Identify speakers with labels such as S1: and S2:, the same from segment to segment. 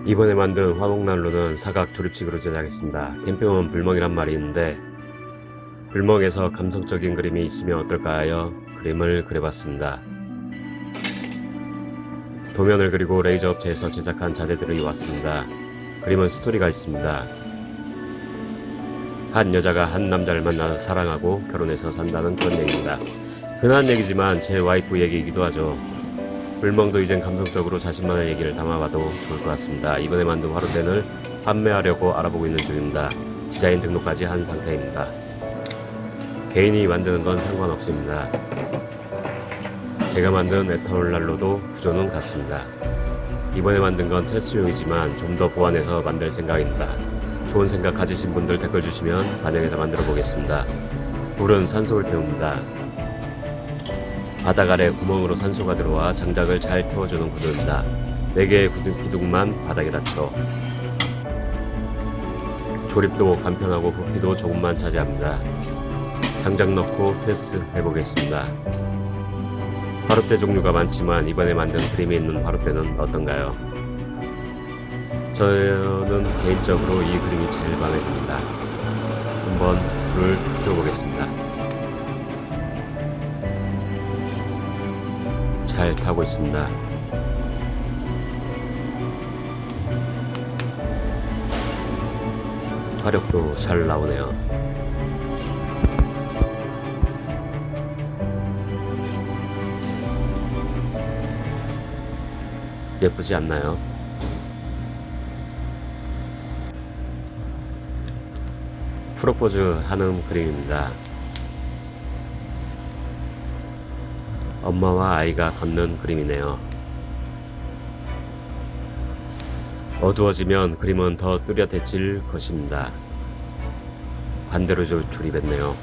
S1: 이번에 만든 화목난로는 사각 조립식으로 제작했습니다. 캠핑은 불멍이란 말이 있는데 불멍에서 감성적인 그림이 있으면 어떨까 하여 그림을 그려봤습니다. 도면을 그리고 레이저 업체에서 제작한 자재들이 왔습니다. 그림은 스토리가 있습니다. 한 여자가 한 남자를 만나서 사랑하고 결혼해서 산다는 그런 얘기입니다. 흔한 얘기지만 제 와이프 얘기이기도 하죠. 불멍도 이젠 감성적으로 자신만의 얘기를 담아봐도 좋을 것 같습니다. 이번에 만든 화로대를 판매하려고 알아보고 있는 중입니다. 디자인 등록까지 한 상태입니다. 개인이 만드는 건 상관없습니다. 제가 만든 에탄올 난로도 구조는 같습니다. 이번에 만든 건 테스트용이지만 좀 더 보완해서 만들 생각입니다. 좋은 생각 가지신 분들 댓글 주시면 반영해서 만들어 보겠습니다. 불은 산소를 태웁니다. 바닥 아래 구멍으로 산소가 들어와 장작을 잘 태워주는 구조입니다. 4개의 기둥만 바닥에 닿죠. 조립도 간편하고 부피도 조금만 차지합니다. 장작 넣고 테스트 해보겠습니다. 화롯대 종류가 많지만 이번에 만든 그림이 있는 화롯대는 어떤가요? 저는 개인적으로 이 그림이 제일 마음에 듭니다. 한번 불을 켜보겠습니다. 잘 타고 있습니다. 화력도 잘 나오네요. 예쁘지 않나요? 프로포즈 하는 그림입니다. 엄마와 아이가 걷는 그림이네요. 어두워지면 그림은 더 뚜렷해질 것입니다. 반대로 조립했네요.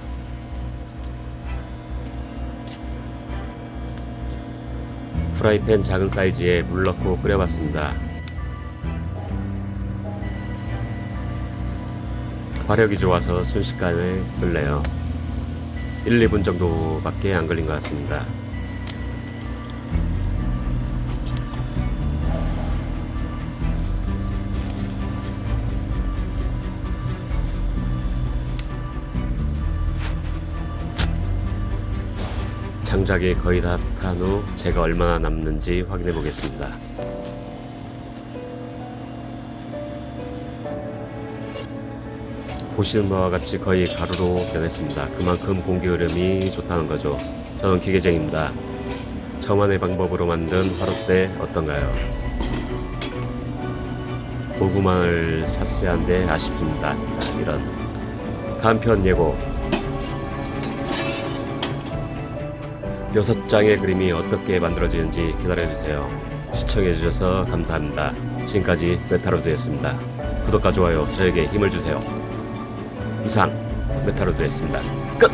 S1: 프라이팬 작은 사이즈에 물 넣고 끓여봤습니다. 화력이 좋아서 순식간에 끓네요. 1, 2분 정도밖에 안 걸린 것 같습니다. 장작이 거의 다 탄 후 제가 얼마나 남는지 확인해 보겠습니다. 보시는 바와 같이 거의 가루로 변했습니다. 그만큼 공기 흐름이 좋다는 거죠. 저는 기계쟁입니다. 저만의 방법으로 만든 화롯대 어떤가요? 고구마를 샀어야 한데 아쉽습니다. 이런 간편 예고 6장의 그림이 어떻게 만들어지는지 기다려주세요. 시청해주셔서 감사합니다. 지금까지 메타로드였습니다. 구독과 좋아요 저에게 힘을 주세요. 이상 메타로드였습니다. 끝!